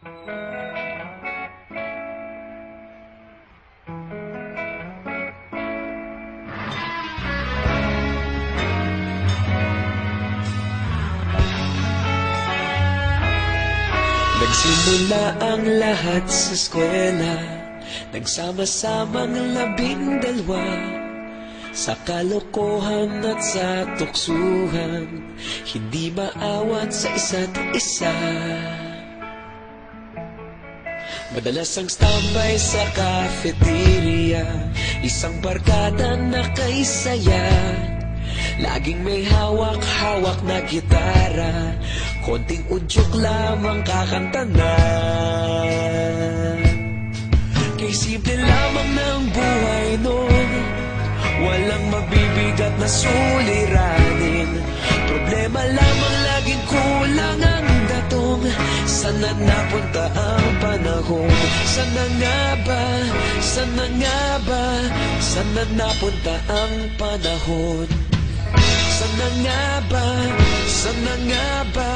Nagsimula ang lahat sa eskwela, nagsama-samang 12 sa kalokohan at sa tuksuhan, hindi maawat sa isa't isa. Madalas ang standby sa cafeteria, isang barkada na kay saya. Laging may hawak-hawak na gitara, konting udyok lamang kakanta na. Kay simple lamang ng buhay nun, walang mabibigat na suliranin. Problema lamang laging kulang ang datong. Sana napunta ang panahon? Sana nga ba? Sana nga ba? Sana napunta ang panahon? Sana nga ba? Sana nga ba?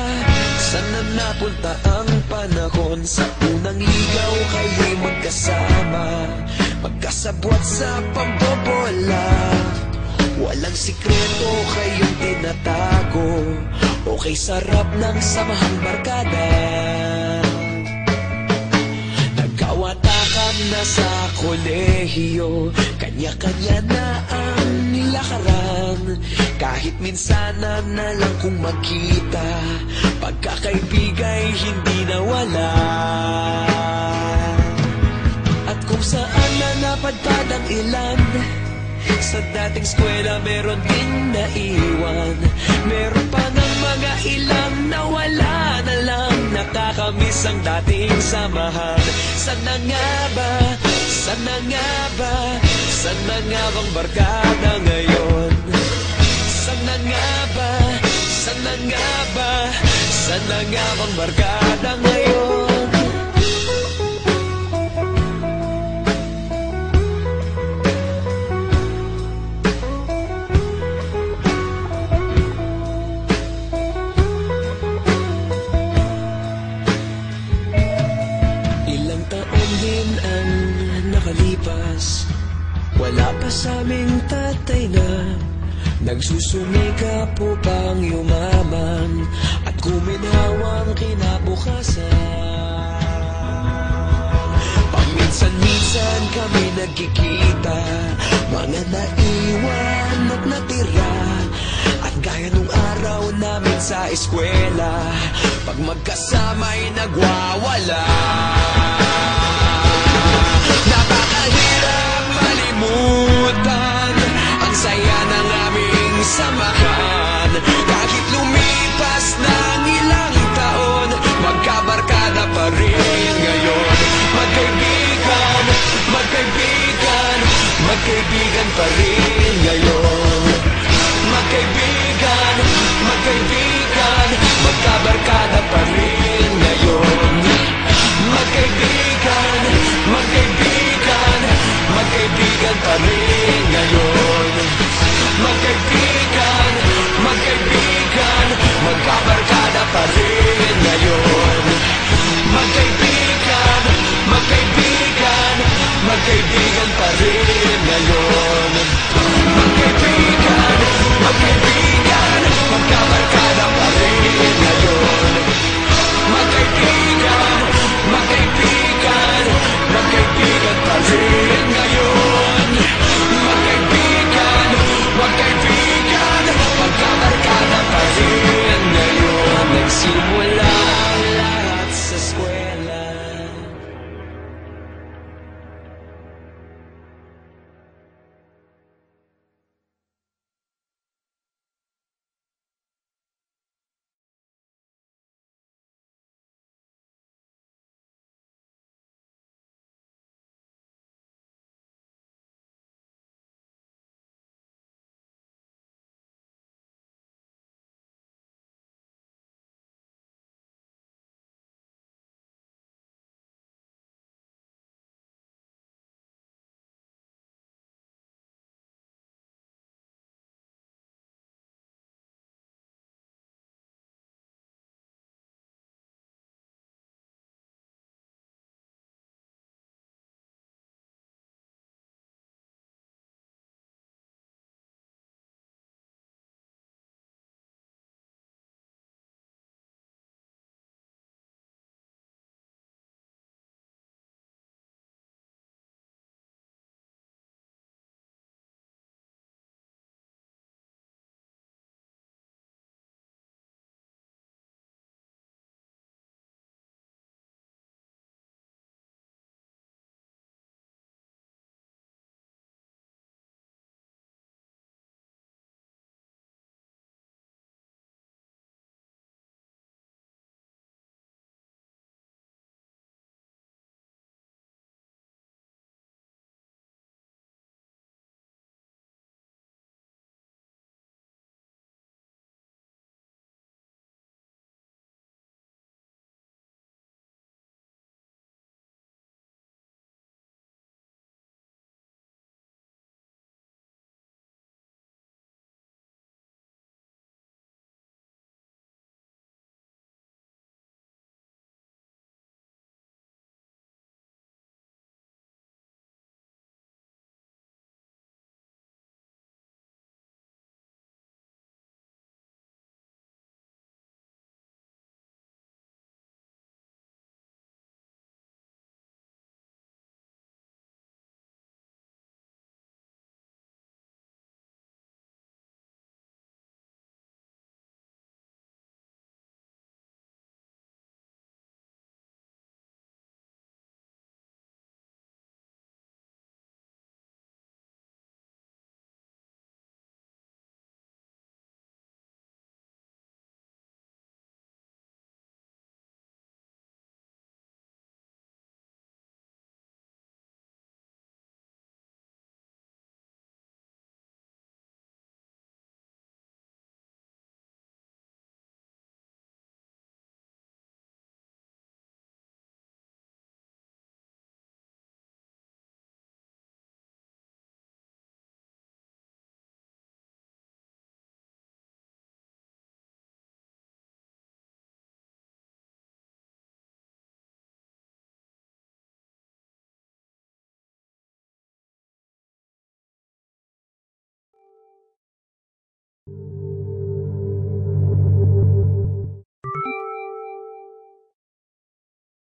Sana napunta ang panahon? Sa unang ligaw kayo'y magkasama, magkasabwat sa pambobola. Walang sikreto kayong tinatago, okay sarap ng samahang barkada. Nagkawatakan na sa kolehiyo, kanya-kanya na ang nilakaran. Kahit minsan na lang kung magkita, pagkakaibigay hindi nawala. At kung saan na napadpad ang ilan, sa dating eskwela meron din naiwan. Meron pa ng mga ilang nawala na lang, nakakamiss ang dating samahan. Sana nga ba? Sana nga ba? Sana nga bang barkada ngayon? Sana nga ba? Sana nga ba? Sana nga bang barkada ngayon? Ilang taon din ang nakalipas, wala pa sa aming tatay na nagsusumikap upang yumaman at kuminhawang kinabukasan. Paminsan-minsan kami nagkikita, mga naiwan at natira. At gaya nung araw namin sa eskwela, pag magkasama'y nagwawala. Napakahirap malimutan ang saya ng aming samahan.